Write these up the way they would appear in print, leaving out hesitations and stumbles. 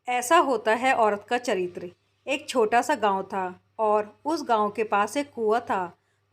ऐसा होता है औरत का चरित्र। एक छोटा सा गांव था और उस गांव के पास एक कुआं था।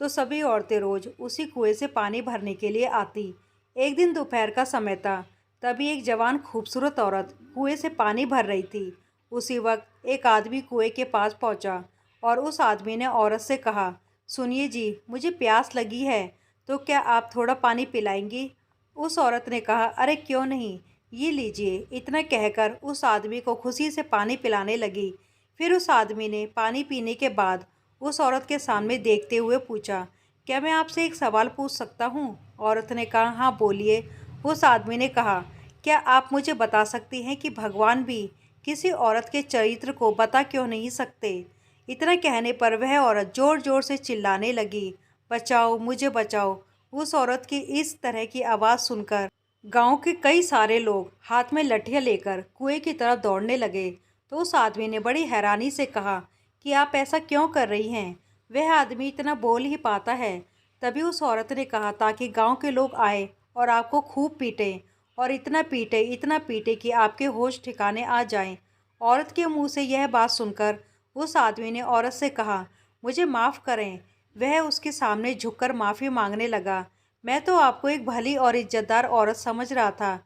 तो सभी औरतें रोज उसी कुएं से पानी भरने के लिए आती। एक दिन दोपहर का समय था। तभी एक जवान खूबसूरत औरत कुएं से पानी भर रही थी। उसी वक्त एक आदमी कुएं के पास पहुंचा और उस आदमी ने औरत से कहा, सुनिए जी, मुझे प्यास लगी है, तो क्या आप थोड़ा पानी पिलाएंगी? उस औरत ने कहा, अरे क्यों नहीं, ये लीजिए। इतना कहकर उस आदमी को खुशी से पानी पिलाने लगी। फिर उस आदमी ने पानी पीने के बाद उस औरत के सामने देखते हुए पूछा, क्या मैं आपसे एक सवाल पूछ सकता हूँ? औरत ने कहा, हाँ बोलिए। उस आदमी ने कहा, क्या आप मुझे बता सकती हैं कि भगवान भी किसी औरत के चरित्र को बता क्यों नहीं सकते? इतना कहने पर वह औरत ज़ोर ज़ोर से चिल्लाने लगी, बचाओ मुझे बचाओ। उस औरत की इस तरह की आवाज़ सुनकर गांव के कई सारे लोग हाथ में लठियां लेकर कुएं की तरफ दौड़ने लगे। तो उस आदमी ने बड़ी हैरानी से कहा कि आप ऐसा क्यों कर रही हैं? वह आदमी इतना बोल ही पाता है। तभी उस औरत ने कहा, ताकि गांव के लोग आए और आपको खूब पीटें, और इतना पीटे कि आपके होश ठिकाने आ जाएं। औरत के मुंह से यह बात सुनकर उस आदमी ने औरत से कहा, मुझे माफ़ करें। वह उसके सामने झुककर माफ़ी मांगने लगा। मैं तो आपको एक भली और इज्जतदार औरत समझ रहा था।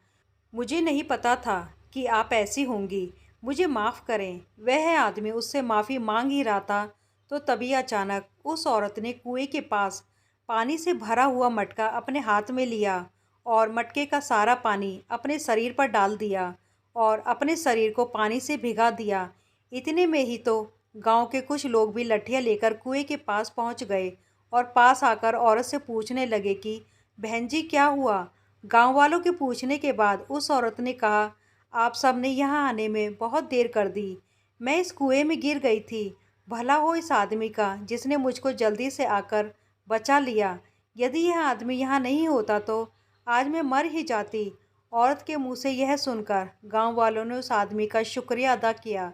मुझे नहीं पता था कि आप ऐसी होंगी। मुझे माफ़ करें। वह आदमी उससे माफ़ी मांग ही रहा था, तो तभी अचानक उस औरत ने कुएं के पास पानी से भरा हुआ मटका अपने हाथ में लिया और मटके का सारा पानी अपने शरीर पर डाल दिया और अपने शरीर को पानी से भिगा दिया। इतने में ही तो गांव के कुछ लोग भी लठियां लेकर कुएं के पास पहुंच गए और पास आकर औरत से पूछने लगे कि बहन जी क्या हुआ? गांव वालों के पूछने के बाद उस औरत ने कहा, आप सब ने यहाँ आने में बहुत देर कर दी। मैं इस कुएं में गिर गई थी। भला हो इस आदमी का जिसने मुझको जल्दी से आकर बचा लिया। यदि यह आदमी यहाँ नहीं होता तो आज मैं मर ही जाती। औरत के मुंह से यह सुनकर गांव वालों ने उस आदमी का शुक्रिया अदा किया,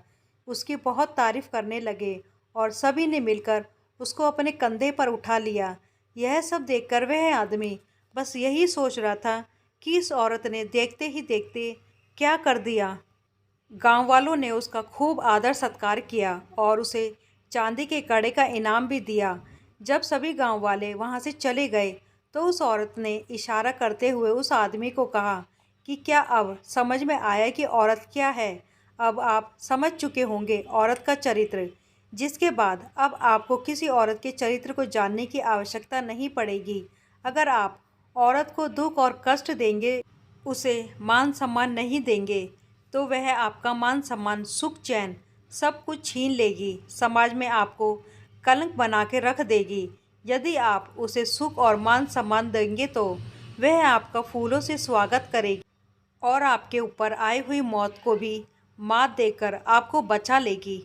उसकी बहुत तारीफ करने लगे और सभी ने मिलकर उसको अपने कंधे पर उठा लिया। यह सब देखकर वह आदमी बस यही सोच रहा था कि इस औरत ने देखते ही देखते क्या कर दिया। गांव वालों ने उसका खूब आदर सत्कार किया और उसे चांदी के कड़े का इनाम भी दिया। जब सभी गांव वाले वहां से चले गए तो उस औरत ने इशारा करते हुए उस आदमी को कहा कि क्या अब समझ में आया कि औरत क्या है? अब आप समझ चुके होंगे औरत का चरित्र, जिसके बाद अब आपको किसी औरत के चरित्र को जानने की आवश्यकता नहीं पड़ेगी। अगर आप औरत को दुख और कष्ट देंगे, उसे मान सम्मान नहीं देंगे, तो वह आपका मान सम्मान सुख चैन सब कुछ छीन लेगी, समाज में आपको कलंक बना के रख देगी। यदि आप उसे सुख और मान सम्मान देंगे तो वह आपका फूलों से स्वागत करेगी और आपके ऊपर आई हुई मौत को भी मात देकर आपको बचा लेगी।